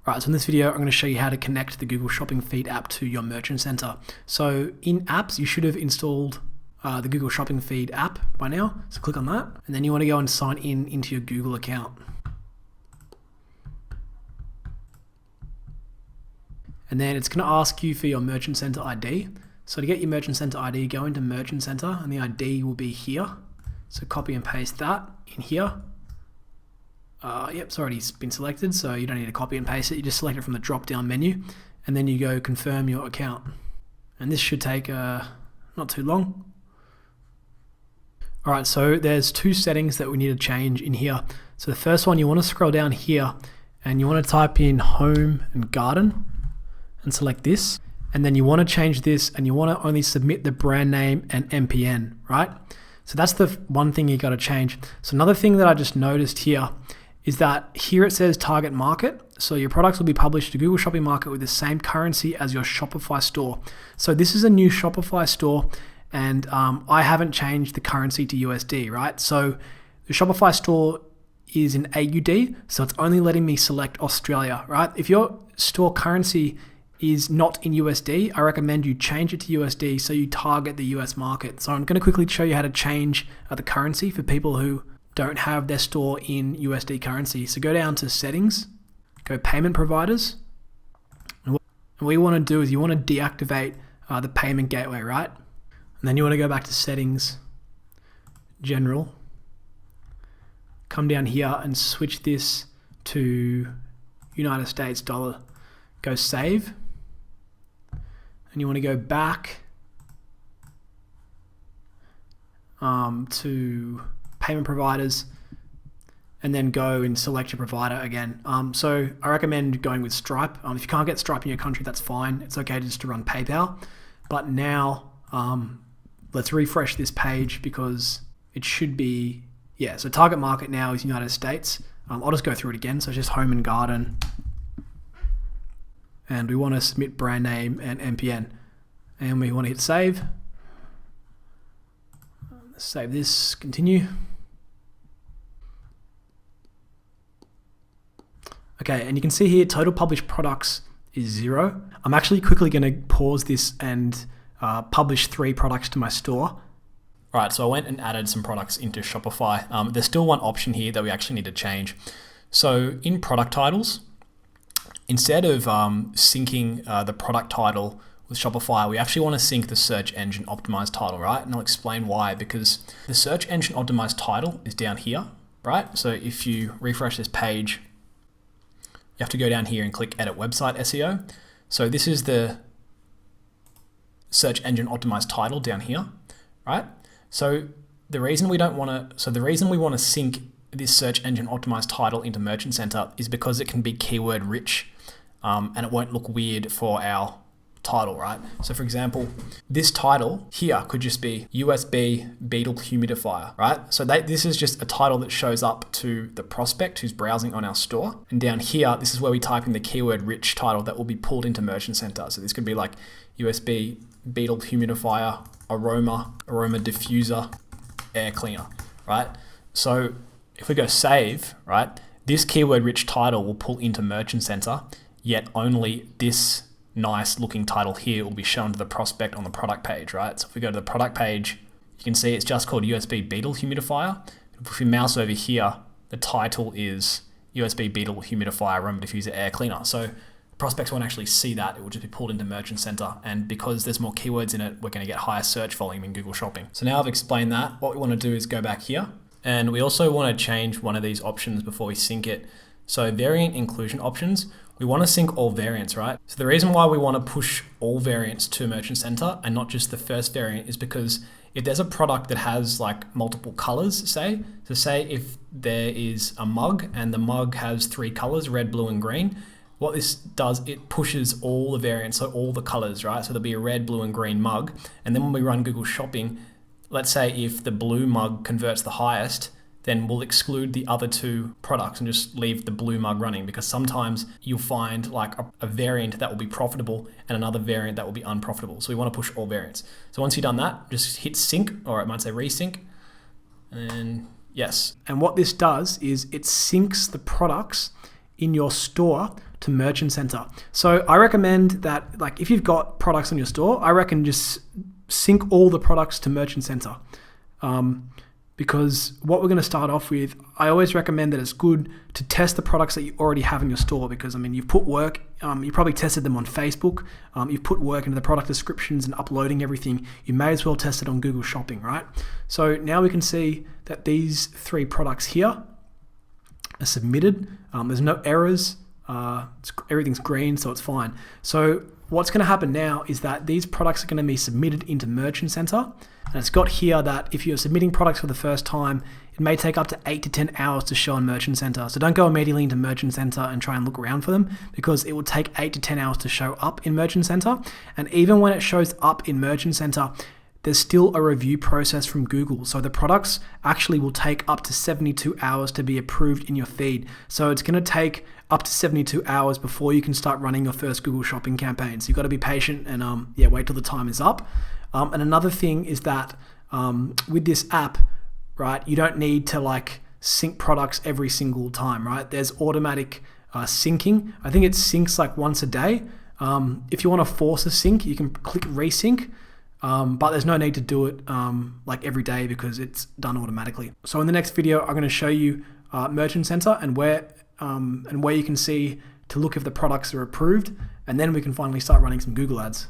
Alright, so in this video, I'm going to show you how to connect the Google Shopping Feed app to your Merchant Center. So in apps, you should have installed the Google Shopping Feed app by now. So click on that, and then you want to go and sign in into your Google account. And then it's going to ask you for your Merchant Center ID. So to get your Merchant Center ID, go into Merchant Center, and the ID will be here. So copy and paste that in here. Yep, it's already been selected, so you don't need to copy and paste it. You just select it from the drop-down menu, and then you go confirm your account. And this should take not too long. All right, so there's two settings that we need to change in here. So the first one, you want to scroll down here, and you want to type in home and garden, and select this. And then you want to change this, and you want to only submit the brand name and MPN, right? So that's the one thing you got to change. So another thing that I just noticed here is that here it says target market. So your products will be published to Google Shopping Market with the same currency as your Shopify store. So this is a new Shopify store, and I haven't changed the currency to USD, right? So the Shopify store is in AUD, so it's only letting me select Australia, right? If your store currency is not in USD, I recommend you change it to USD so you target the US market. So I'm going to quickly show you how to change the currency for people who don't have their store in USD currency. So go down to settings, go payment providers. And what you want to do is you want to deactivate the payment gateway, right? And then you want to go back to settings, general, come down here and switch this to United States dollar. Go save. And you want to go back to payment providers, and then go and select your provider again. So I recommend going with Stripe. If you can't get Stripe in your country, that's fine. It's okay just to run PayPal. But now let's refresh this page because it should be, yeah, so target market now is United States. I'll just go through it again. So it's just home and garden. And we want to submit brand name and MPN. And we want to hit save. Let's save this, continue. Okay, and you can see here total published products is 0. I'm actually quickly going to pause this and publish 3 products to my store. All right, so I went and added some products into Shopify. There's still one option here that we actually need to change. So in product titles, instead of syncing the product title with Shopify, we actually want to sync the search engine optimized title, right? And I'll explain why, because the search engine optimized title is down here, right? So if you refresh this page, you have to go down here and click Edit Website SEO. So this is the search engine optimized title down here, right? So the reason we want to sync this search engine optimized title into Merchant Center is because it can be keyword rich, and it won't look weird for our title, right? So for example, this title here could just be USB Beetle humidifier, right? So this is just a title that shows up to the prospect who's browsing on our store. And down here, this is where we type in the keyword rich title that will be pulled into Merchant Center. So this could be like USB Beetle humidifier, aroma diffuser, air cleaner, right? So if we go save, right, this keyword rich title will pull into Merchant Center, yet only this nice looking title here will be shown to the prospect on the product page, right? So if we go to the product page, you can see it's just called USB Beetle humidifier. If we mouse over here, the title is USB Beetle humidifier, aroma diffuser, air cleaner. So prospects won't actually see that. It will just be pulled into Merchant Center. And because there's more keywords in it, we're going to get higher search volume in Google Shopping. So now I've explained that, what we want to do is go back here. And we also want to change one of these options before we sync it. So variant inclusion options, we want to sync all variants, right? So the reason why we want to push all variants to Merchant Center and not just the first variant is because if there's a product that has like multiple colors, say if there is a mug and the mug has 3 colors, red, blue, and green, what this does, it pushes all the variants, so all the colors, right? So there'll be a red, blue, and green mug. And then when we run Google Shopping, let's say if the blue mug converts the highest, then we'll exclude the other 2 products and just leave the blue mug running, because sometimes you'll find like a variant that will be profitable and another variant that will be unprofitable. So we want to push all variants. So once you've done that, just hit sync, or it might say resync, and yes. And what this does is it syncs the products in your store to Merchant Center. So I recommend that, like, if you've got products on your store, I reckon just sync all the products to Merchant Center. Because what we're going to start off with, I always recommend that it's good to test the products that you already have in your store, because I mean, you've put work, you probably tested them on Facebook, you've put work into the product descriptions and uploading everything. You may as well test it on Google Shopping, right? So now we can see that these 3 products here are submitted. There's no errors. Everything's green, so it's fine. So what's going to happen now is that these products are going to be submitted into Merchant Center. And it's got here that if you're submitting products for the first time, it may take up to 8 to 10 hours to show in Merchant Center. So don't go immediately into Merchant Center and try and look around for them, because it will take 8 to 10 hours to show up in Merchant Center. And even when it shows up in Merchant Center, there's still a review process from Google. So the products actually will take up to 72 hours to be approved in your feed. So it's going to take up to 72 hours before you can start running your first Google Shopping campaign. So you've got to be patient and wait till the time is up. And another thing is that with this app, right, you don't need to like sync products every single time, right? There's automatic syncing. I think it syncs like once a day. If you want to force a sync, you can click resync. But there's no need to do it like every day, because it's done automatically. So in the next video, I'm going to show you Merchant Center and where you can see to look if the products are approved, and then we can finally start running some Google ads.